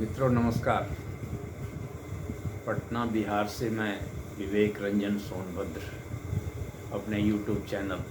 मित्रों नमस्कार। पटना बिहार से मैं विवेक रंजन सोनभद्र अपने YouTube चैनल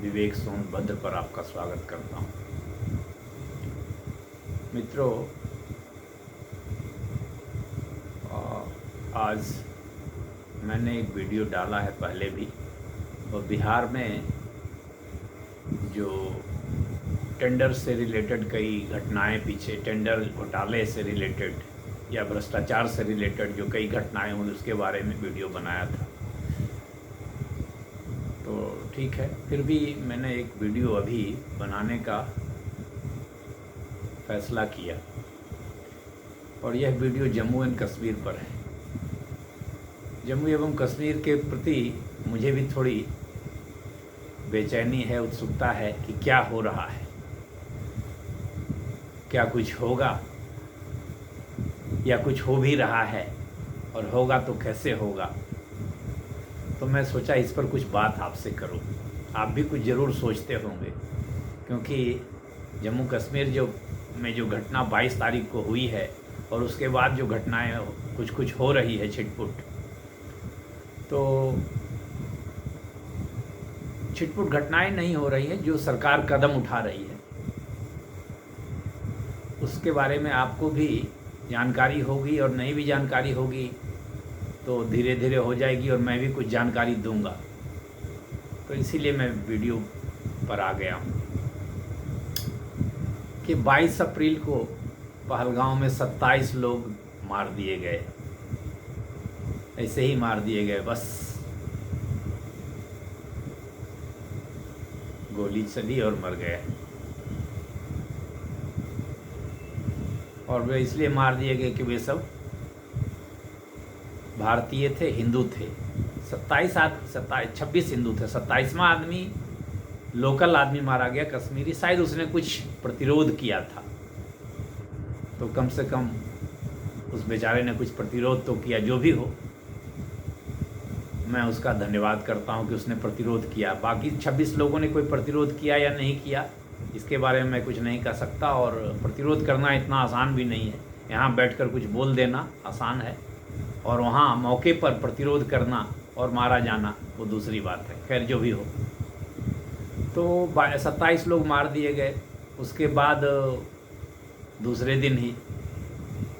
विवेक सोनभद्र पर आपका स्वागत करता हूं। मित्रों, आज मैंने एक वीडियो डाला है पहले भी, और बिहार में जो टेंडर से रिलेटेड कई घटनाएं, पीछे टेंडर घोटाले से रिलेटेड या भ्रष्टाचार से रिलेटेड जो कई घटनाएं हुई उसके बारे में वीडियो बनाया था। तो ठीक है, फिर भी मैंने एक वीडियो अभी बनाने का फैसला किया, और यह वीडियो जम्मू एंड कश्मीर पर है। जम्मू एवं कश्मीर के प्रति मुझे भी थोड़ी बेचैनी है, उत्सुकता है कि क्या हो रहा है, क्या कुछ होगा या कुछ हो भी रहा है, और होगा तो कैसे होगा। तो मैं सोचा इस पर कुछ बात आपसे करूं। आप भी कुछ ज़रूर सोचते होंगे, क्योंकि जम्मू कश्मीर में जो घटना 22 तारीख को हुई है और उसके बाद जो घटनाएं कुछ हो रही है छिटपुट, तो छिटपुट घटनाएं नहीं हो रही है, जो सरकार कदम उठा रही है उसके बारे में आपको भी जानकारी होगी, और नहीं भी जानकारी होगी तो धीरे धीरे हो जाएगी, और मैं भी कुछ जानकारी दूंगा। तो इसीलिए मैं वीडियो पर आ गया हूँ कि 22 अप्रैल को पहलगांव में 27 लोग मार दिए गए। ऐसे ही मार दिए गए, बस गोली चली और मर गए। और वे इसलिए मार दिए गए कि वे सब भारतीय थे, हिंदू थे। 26 हिंदू थे, 27वां आदमी लोकल आदमी मारा गया, कश्मीरी। शायद उसने कुछ प्रतिरोध किया था, तो कम से कम उस बेचारे ने कुछ प्रतिरोध तो किया। जो भी हो, मैं उसका धन्यवाद करता हूं कि उसने प्रतिरोध किया। बाकी 26 लोगों ने कोई प्रतिरोध किया या नहीं किया, इसके बारे में मैं कुछ नहीं कह सकता, और प्रतिरोध करना इतना आसान भी नहीं है। यहाँ बैठकर कुछ बोल देना आसान है, और वहाँ मौके पर प्रतिरोध करना और मारा जाना वो दूसरी बात है। खैर, जो भी हो, तो 27 लोग मार दिए गए। उसके बाद दूसरे दिन ही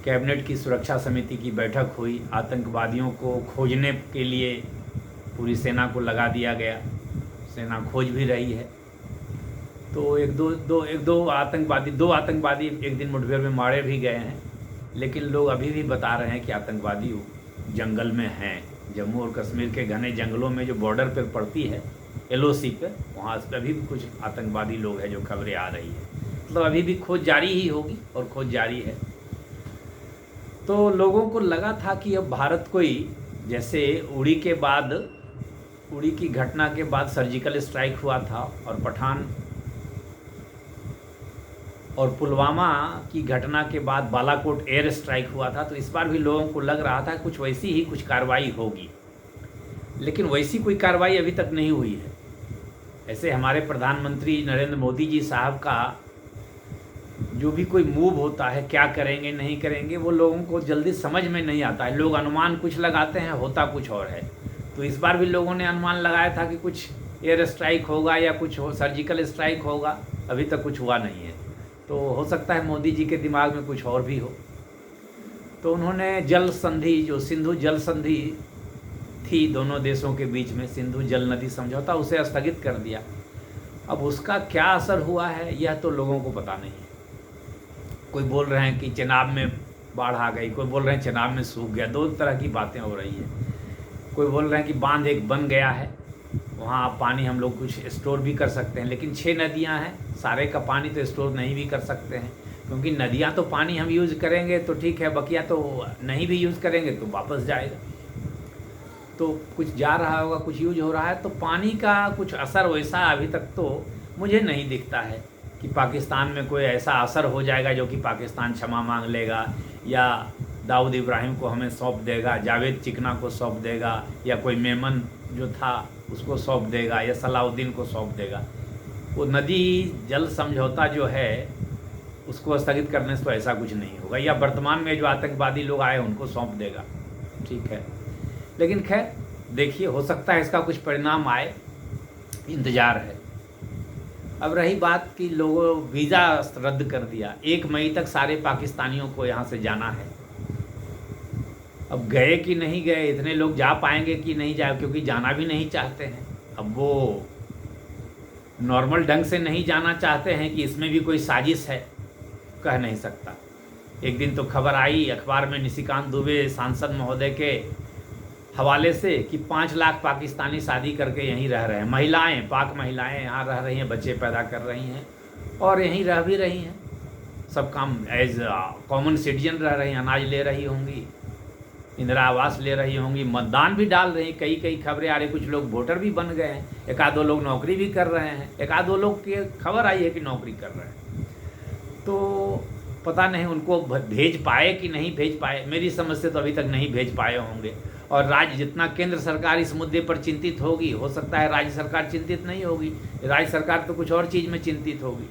कैबिनेट की सुरक्षा समिति की बैठक हुई। आतंकवादियों को खोजने के लिए पूरी सेना को लगा दिया गया। सेना खोज भी रही है। तो दो आतंकवादी एक दिन मुठभेड़ में मारे भी गए हैं, लेकिन लोग अभी भी बता रहे हैं कि आतंकवादी जंगल में हैं। जम्मू और कश्मीर के घने जंगलों में जो बॉर्डर पर पड़ती है LOC पे, वहाँ अभी भी कुछ आतंकवादी लोग हैं, जो खबरें आ रही है। मतलब अभी भी खोज जारी ही होगी, और खोज जारी है। तो लोगों को लगा था कि अब भारत कोई, जैसे उड़ी की घटना के बाद सर्जिकल स्ट्राइक हुआ था, और पठान और पुलवामा की घटना के बाद बालाकोट एयर स्ट्राइक हुआ था, तो इस बार भी लोगों को लग रहा था कुछ वैसी ही कुछ कार्रवाई होगी। लेकिन वैसी कोई कार्रवाई अभी तक नहीं हुई है। ऐसे हमारे प्रधानमंत्री नरेंद्र मोदी जी साहब का जो भी कोई मूव होता है, क्या करेंगे नहीं करेंगे, वो लोगों को जल्दी समझ में नहीं आता है। लोग अनुमान कुछ लगाते हैं, होता कुछ और है। तो इस बार भी लोगों ने अनुमान लगाया था कि कुछ एयर स्ट्राइक होगा या कुछ सर्जिकल स्ट्राइक होगा। अभी तक कुछ हुआ नहीं है। तो हो सकता है मोदी जी के दिमाग में कुछ और भी हो। तो उन्होंने जल संधि, जो सिंधु जल संधि थी दोनों देशों के बीच में, सिंधु जल नदी समझौता, उसे स्थगित कर दिया। अब उसका क्या असर हुआ है यह तो लोगों को पता नहीं है। कोई बोल रहे हैं कि चेनाब में बाढ़ आ गई, कोई बोल रहे हैं चेनाब में सूख गया। दो तरह की बातें हो रही है। कोई बोल रहे हैं कि बांध एक बन गया है, वहाँ पानी हम लोग कुछ स्टोर भी कर सकते हैं। लेकिन 6 नदियाँ हैं, सारे का पानी तो स्टोर नहीं भी कर सकते हैं, क्योंकि नदियाँ तो पानी हम यूज़ करेंगे तो ठीक है, बकिया तो नहीं भी यूज़ करेंगे तो वापस जाएगा। तो कुछ जा रहा होगा, कुछ यूज हो रहा है। तो पानी का कुछ असर वैसा अभी तक तो मुझे नहीं दिखता है कि पाकिस्तान में कोई ऐसा असर हो जाएगा जो कि पाकिस्तान क्षमा मांग लेगा, या दाऊद इब्राहिम को हमें सौंप देगा, जावेद चिकना को सौंप देगा, या कोई मेमन जो था उसको सौंप देगा, या सलाउद्दीन को सौंप देगा। वो नदी जल समझौता जो है उसको स्थगित करने से तो ऐसा कुछ नहीं होगा, या वर्तमान में जो आतंकवादी लोग आए उनको सौंप देगा, ठीक है। लेकिन खैर देखिए, हो सकता है इसका कुछ परिणाम आए, इंतज़ार है। अब रही बात कि लोगों वीज़ा रद्द कर दिया, 1 मई तक सारे पाकिस्तानियों को यहाँ से जाना है। अब गए कि नहीं गए, इतने लोग जा पाएंगे कि नहीं जाए, क्योंकि जाना भी नहीं चाहते हैं। अब वो नॉर्मल ढंग से नहीं जाना चाहते हैं कि इसमें भी कोई साजिश है, कह नहीं सकता। एक दिन तो खबर आई अखबार में निशिकांत दुबे सांसद महोदय के हवाले से कि 5 लाख पाकिस्तानी शादी करके यहीं रह रहे हैं, महिलाएं, पाक महिलाएं यहाँ रह रही हैं, बच्चे पैदा कर रही हैं और यहीं रह भी रही हैं, सब काम एज कॉमन सिटीजन रह रही हैं, अनाज ले रही होंगी, इंदिरा आवास ले रही होंगी, मतदान भी डाल रही, कई खबरें आ रही, कुछ लोग वोटर भी बन गए हैं, 1-2 लोग नौकरी भी कर रहे हैं, 1-2 लोग की खबर आई है कि नौकरी कर रहे हैं। तो पता नहीं उनको भेज पाए कि नहीं भेज पाए, मेरी समझ से तो अभी तक नहीं भेज पाए होंगे। और राज्य जितना केंद्र सरकार इस मुद्दे पर चिंतित होगी, हो सकता है राज्य सरकार चिंतित नहीं होगी, राज्य सरकार तो कुछ और चीज़ में चिंतित होगी।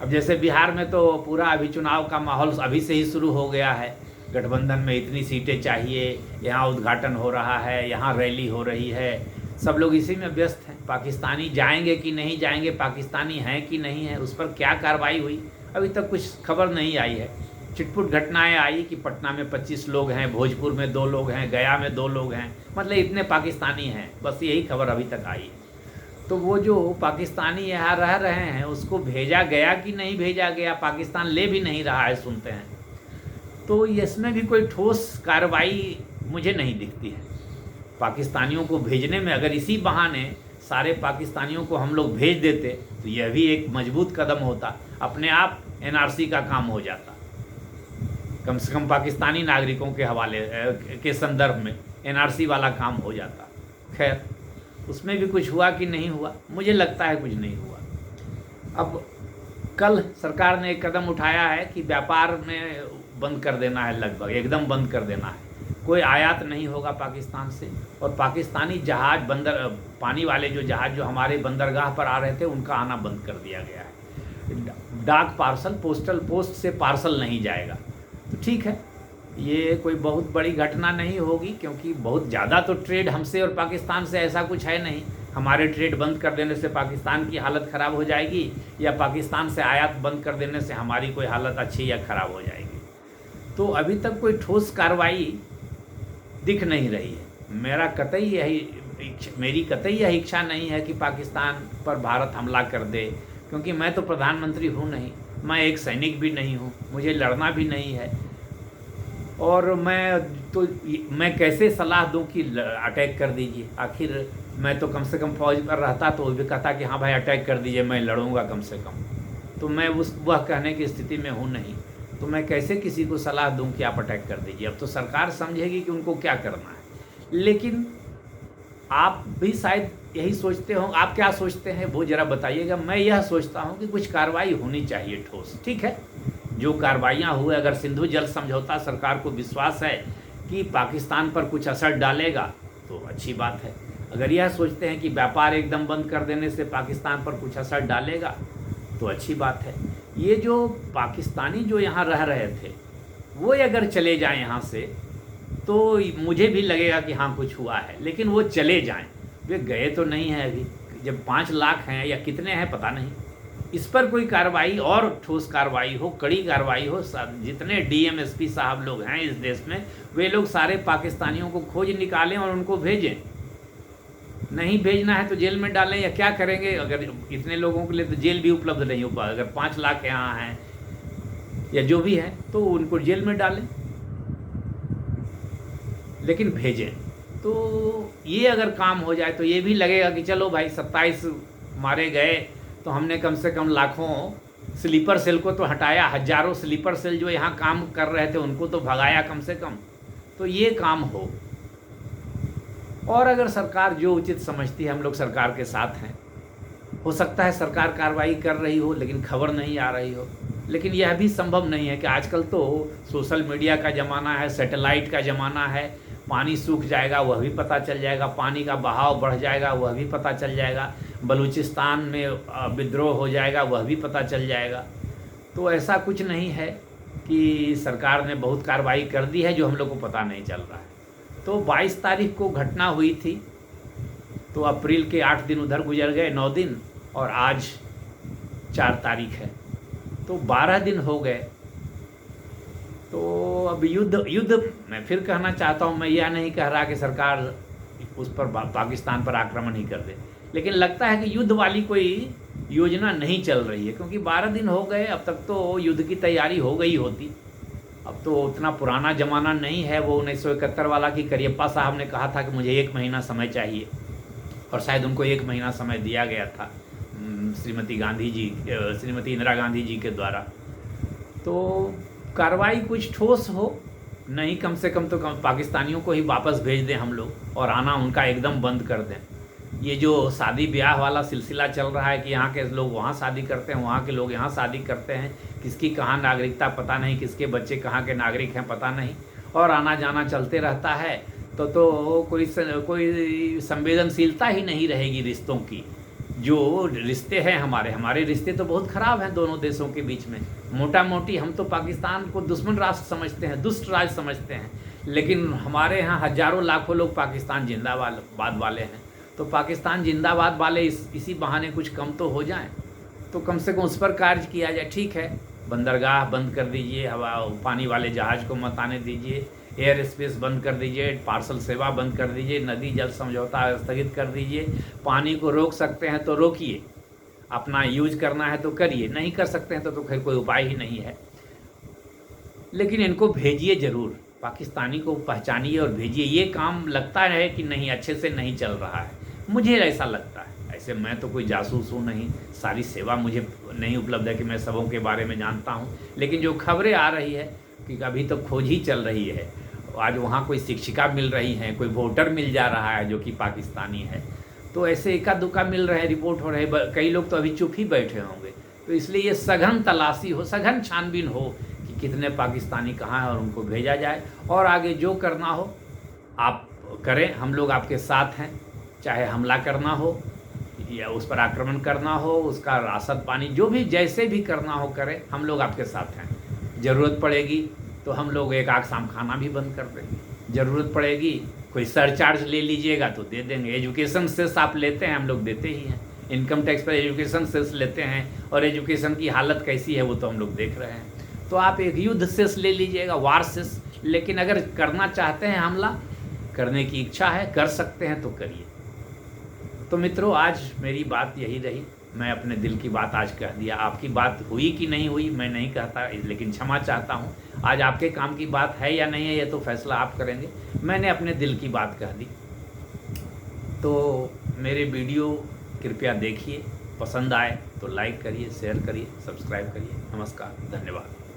अब जैसे बिहार में तो पूरा अभी चुनाव का माहौल अभी से ही शुरू हो गया है, गठबंधन में इतनी सीटें चाहिए, यहाँ उद्घाटन हो रहा है, यहाँ रैली हो रही है, सब लोग इसी में व्यस्त हैं। पाकिस्तानी जाएंगे कि नहीं जाएंगे, पाकिस्तानी हैं कि नहीं है, उस पर क्या कार्रवाई हुई अभी तक कुछ खबर नहीं आई है। छिटपुट घटनाएं आई कि पटना में 25 लोग हैं, भोजपुर में 2 लोग हैं, गया में 2 लोग हैं, मतलब इतने पाकिस्तानी हैं, बस यही खबर अभी तक आई है। तो वो जो पाकिस्तानी यहाँ रह रहे हैं उसको भेजा गया कि नहीं भेजा गया, पाकिस्तान ले भी नहीं रहा है सुनते हैं, तो इसमें भी कोई ठोस कार्रवाई मुझे नहीं दिखती है। पाकिस्तानियों को भेजने में अगर इसी बहाने सारे पाकिस्तानियों को हम लोग भेज देते तो यह भी एक मजबूत कदम होता, अपने आप एनआरसी का काम हो जाता, कम से कम पाकिस्तानी नागरिकों के हवाले के संदर्भ में एनआरसी वाला काम हो जाता। खैर उसमें भी कुछ हुआ कि नहीं हुआ, मुझे लगता है कुछ नहीं हुआ। अब कल सरकार ने एक कदम उठाया है कि व्यापार में बंद कर देना है, लगभग एकदम बंद कर देना है, कोई आयात नहीं होगा पाकिस्तान से, और पाकिस्तानी जहाज बंदर पानी वाले जो जहाज जो हमारे बंदरगाह पर आ रहे थे उनका आना बंद कर दिया गया है। डाक पार्सल, पोस्टल पोस्ट से पार्सल नहीं जाएगा। तो ठीक है, ये कोई बहुत बड़ी घटना नहीं होगी, क्योंकि बहुत ज़्यादा तो ट्रेड हमसे और पाकिस्तान से ऐसा कुछ है नहीं। हमारे ट्रेड बंद कर देने से पाकिस्तान की हालत ख़राब हो जाएगी, या पाकिस्तान से आयात बंद कर देने से हमारी कोई हालत अच्छी या ख़राब हो जाएगी। तो अभी तक कोई ठोस कार्रवाई दिख नहीं रही है। मेरी कतई यह इच्छा नहीं है कि पाकिस्तान पर भारत हमला कर दे, क्योंकि मैं तो प्रधानमंत्री हूँ नहीं, मैं एक सैनिक भी नहीं हूँ, मुझे लड़ना भी नहीं है, और मैं कैसे सलाह दूं कि अटैक कर दीजिए। आखिर मैं तो कम से कम फौज पर रहता तो वो भी कहता कि हाँ भाई अटैक कर दीजिए, मैं लड़ूंगा कम से कम, तो मैं वह कहने की स्थिति में हूँ नहीं, तो मैं कैसे किसी को सलाह दूं कि आप अटैक कर दीजिए। अब तो सरकार समझेगी कि उनको क्या करना है। लेकिन आप भी शायद यही सोचते हो, आप क्या सोचते हैं वो ज़रा बताइएगा। मैं यह सोचता हूँ कि कुछ कार्रवाई होनी चाहिए ठोस, ठीक है, जो कार्रवाइयाँ हुए, अगर सिंधु जल समझौता सरकार को विश्वास है कि पाकिस्तान पर कुछ असर डालेगा तो अच्छी बात है। अगर यह सोचते हैं कि व्यापार एकदम बंद कर देने से पाकिस्तान पर कुछ असर डालेगा तो अच्छी बात है। ये जो पाकिस्तानी जो यहाँ रह रहे थे वो अगर चले जाएं यहाँ से तो मुझे भी लगेगा कि हाँ कुछ हुआ है, लेकिन वो चले जाएं, वे गए तो नहीं हैं अभी। जब 5 लाख हैं या कितने हैं पता नहीं, इस पर कोई कार्रवाई और ठोस कार्रवाई हो, कड़ी कार्रवाई हो। जितने डीएम एसपी साहब लोग हैं इस देश में, वे लोग सारे पाकिस्तानियों को खोज निकालें और उनको भेजें। नहीं भेजना है तो जेल में डालें, या क्या करेंगे। अगर इतने लोगों के लिए तो जेल भी उपलब्ध नहीं हो पाएगा, अगर 5 लाख यहाँ हैं या जो भी है तो उनको जेल में डालें, लेकिन भेजें। तो ये अगर काम हो जाए तो ये भी लगेगा कि चलो भाई 27 मारे गए तो हमने कम से कम लाखों स्लीपर सेल को तो हटाया, हजारों स्लीपर सेल जो यहाँ काम कर रहे थे उनको तो भगाया कम से कम, तो ये काम हो। और अगर सरकार जो उचित समझती है, हम लोग सरकार के साथ हैं, हो सकता है सरकार कार्रवाई कर रही हो लेकिन खबर नहीं आ रही हो। लेकिन यह भी संभव नहीं है कि आजकल तो सोशल मीडिया का ज़माना है, सैटेलाइट का ज़माना है, पानी सूख जाएगा वह भी पता चल जाएगा, पानी का बहाव बढ़ जाएगा वह भी पता चल जाएगा, बलूचिस्तान में विद्रोह हो जाएगा वह भी पता चल जाएगा। तो ऐसा कुछ नहीं है कि सरकार ने बहुत कार्रवाई कर दी है जो हम लोग को पता नहीं चल रहा है। तो 22 तारीख को घटना हुई थी, तो अप्रैल के 8 दिन उधर गुजर गए, 9 दिन, और आज 4 तारीख है, तो 12 दिन हो गए। तो अब युद्ध मैं फिर कहना चाहता हूँ, मैं यह नहीं कह रहा कि सरकार उस पर पाकिस्तान पर आक्रमण ही कर दे, लेकिन लगता है कि युद्ध वाली कोई योजना नहीं चल रही है, क्योंकि 12 दिन हो गए, अब तक तो युद्ध की तैयारी हो गई होती। अब तो उतना पुराना ज़माना नहीं है वो 1971 वाला कि करियप्पा साहब ने कहा था कि मुझे 1 महीना समय चाहिए, और शायद उनको 1 महीना समय दिया गया था श्रीमती इंदिरा गांधी जी के द्वारा। तो कार्रवाई कुछ ठोस हो नहीं, कम से कम तो पाकिस्तानियों को ही वापस भेज दें हम लोग, और आना उनका एकदम बंद कर दें। ये जो शादी ब्याह वाला सिलसिला चल रहा है कि यहाँ के लोग वहाँ शादी करते हैं, वहाँ के लोग यहाँ शादी करते हैं, किसकी कहाँ नागरिकता पता नहीं, किसके बच्चे कहाँ के नागरिक हैं पता नहीं, और आना जाना चलते रहता है, तो कोई संवेदनशीलता ही नहीं रहेगी रिश्तों की। जो रिश्ते हैं हमारे रिश्ते तो बहुत ख़राब हैं दोनों देशों के बीच में। मोटा मोटी हम तो पाकिस्तान को दुश्मन राष्ट्र समझते हैं, दुष्ट राज्य समझते हैं, लेकिन हमारे यहाँ हजारों लाखों लोग पाकिस्तान जिंदाबाद वाले हैं। तो पाकिस्तान जिंदाबाद वाले इसी बहाने कुछ कम तो हो जाएं, तो कम से कम उस पर कार्य किया जाए। ठीक है, बंदरगाह बंद कर दीजिए, हवा पानी वाले जहाज़ को मत आने दीजिए, एयर स्पेस बंद कर दीजिए, पार्सल सेवा बंद कर दीजिए, नदी जल समझौता स्थगित कर दीजिए। पानी को रोक सकते हैं तो रोकिए, अपना यूज करना है तो करिए, नहीं कर सकते हैं तो खैर कोई उपाय ही नहीं है। लेकिन इनको भेजिए ज़रूर, पाकिस्तानी को पहचानिए और भेजिए। ये काम लगता है कि नहीं अच्छे से नहीं चल रहा है, मुझे ऐसा लगता है। ऐसे मैं तो कोई जासूस हूँ नहीं, सारी सेवा मुझे नहीं उपलब्ध है कि मैं सबों के बारे में जानता हूँ, लेकिन जो खबरें आ रही है कि अभी तो खोज ही चल रही है। आज वहाँ कोई शिक्षिका मिल रही हैं, कोई वोटर मिल जा रहा है जो कि पाकिस्तानी है, तो ऐसे एका दुक्का मिल रहे हैं, रिपोर्ट हो रहे हैं। कई लोग तो अभी चुप ही बैठे होंगे। तो इसलिए ये सघन तलाशी हो, सघन छानबीन हो कि कितने पाकिस्तानी कहाँ हैं और उनको भेजा जाए, और आगे जो करना हो आप करें, हम लोग आपके साथ हैं। चाहे हमला करना हो या उस पर आक्रमण करना हो, उसका रासद पानी जो भी जैसे भी करना हो करें, हम लोग आपके साथ हैं। ज़रूरत पड़ेगी तो हम लोग एक आग शाम खाना भी बंद कर देंगे। ज़रूरत पड़ेगी कोई सरचार्ज ले लीजिएगा तो दे देंगे। एजुकेशन सेस आप लेते हैं, हम लोग देते ही हैं। इनकम टैक्स पर एजुकेशन सेस लेते हैं, और एजुकेशन की हालत कैसी है वो तो हम लोग देख रहे हैं। तो आप एक युद्ध सेस ले लीजिएगा, वार सेस। लेकिन अगर करना चाहते हैं, हमला करने की इच्छा है, कर सकते हैं तो करिए। तो मित्रों, आज मेरी बात यही रही। मैं अपने दिल की बात आज कह दिया। आपकी बात हुई कि नहीं हुई मैं नहीं कहता, लेकिन क्षमा चाहता हूँ। आज आपके काम की बात है या नहीं है ये तो फैसला आप करेंगे। मैंने अपने दिल की बात कह दी। तो मेरे वीडियो कृपया देखिए, पसंद आए तो लाइक करिए, शेयर करिए, सब्सक्राइब करिए। नमस्कार, धन्यवाद।